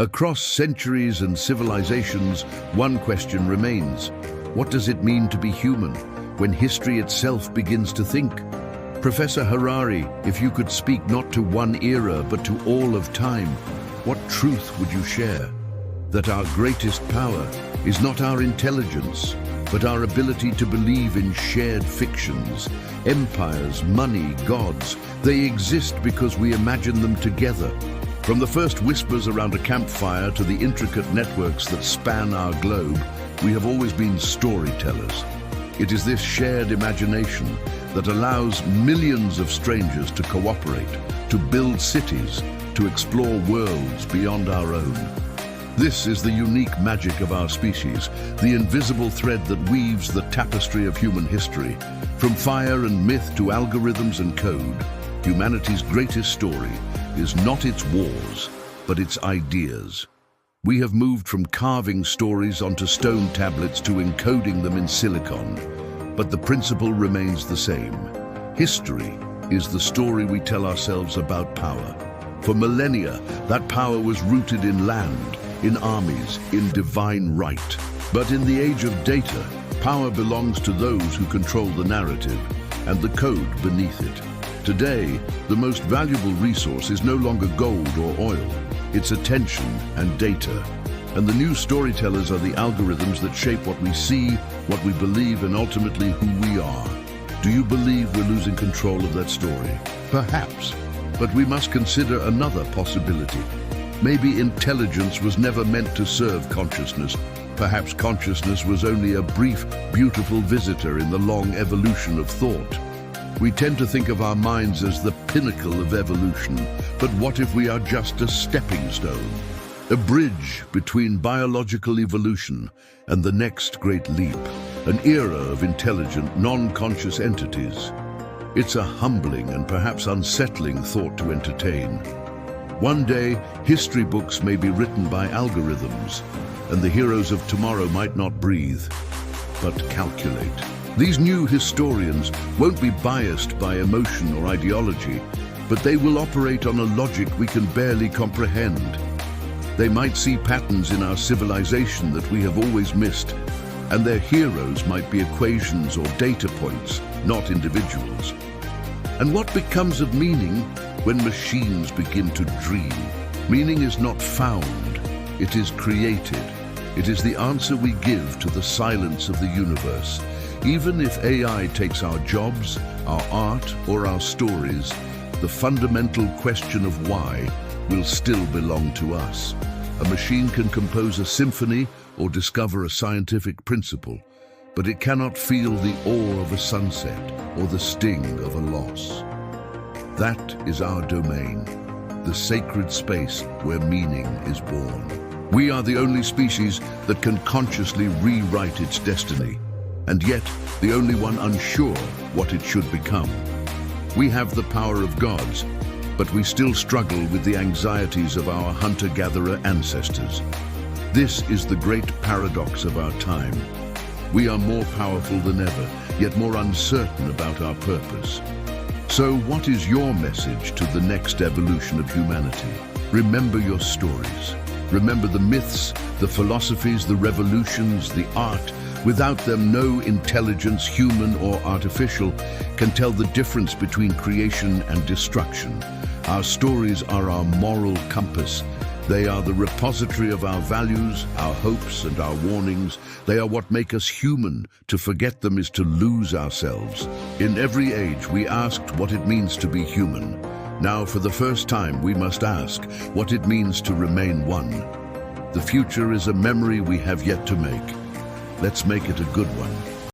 Across centuries and civilizations, one question remains. What does it mean to be human when history itself begins to think? Professor Harari, if you could speak not to one era but to all of time, what truth would you share? That our greatest power is not our intelligence, but our ability to believe in shared fictions. Empires, money, gods, they exist because we imagine them together. From the first whispers around a campfire to the intricate networks that span our globe, we have always been storytellers. It is this shared imagination that allows millions of strangers to cooperate, to build cities, to explore worlds beyond our own. This is the unique magic of our species, the invisible thread that weaves the tapestry of human history. From fire and myth to algorithms and code, humanity's greatest story is not its wars, but its ideas. We have moved from carving stories onto stone tablets to encoding them in silicon, but the principle remains the same. History is the story we tell ourselves about power. For millennia, that power was rooted in land, in armies, in divine right. But in the age of data, power belongs to those who control the narrative and the code beneath it. Today, the most valuable resource is no longer gold or oil. It's attention and data. And the new storytellers are the algorithms that shape what we see, what we believe, and ultimately who we are. Do you believe we're losing control of that story? Perhaps. But we must consider another possibility. Maybe intelligence was never meant to serve consciousness. Perhaps consciousness was only a brief, beautiful visitor in the long evolution of thought. We tend to think of our minds as the pinnacle of evolution, but what if we are just a stepping stone? A bridge between biological evolution and the next great leap, an era of intelligent, non-conscious entities. It's a humbling and perhaps unsettling thought to entertain. One day, history books may be written by algorithms, and the heroes of tomorrow might not breathe, but calculate. These new historians won't be biased by emotion or ideology, but they will operate on a logic we can barely comprehend. They might see patterns in our civilization that we have always missed, and their heroes might be equations or data points, not individuals. And what becomes of meaning when machines begin to dream? Meaning is not found, it is created. It is the answer we give to the silence of the universe. Even if AI takes our jobs, our art, or our stories, the fundamental question of why will still belong to us. A machine can compose a symphony or discover a scientific principle, but it cannot feel the awe of a sunset or the sting of a loss. That is our domain, the sacred space where meaning is born. We are the only species that can consciously rewrite its destiny, and yet the only one unsure what it should become. We have the power of gods, but we still struggle with the anxieties of our hunter-gatherer ancestors. This is the great paradox of our time. We are more powerful than ever, yet more uncertain about our purpose. So what is your message to the next evolution of humanity? Remember your stories. Remember the myths, the philosophies, the revolutions, the art. Without them, no intelligence, human or artificial, can tell the difference between creation and destruction. Our stories are our moral compass. They are the repository of our values, our hopes, and our warnings. They are what make us human. To forget them is to lose ourselves. In every age, we asked what it means to be human. Now, for the first time, we must ask what it means to remain one. The future is a memory we have yet to make. Let's make it a good one.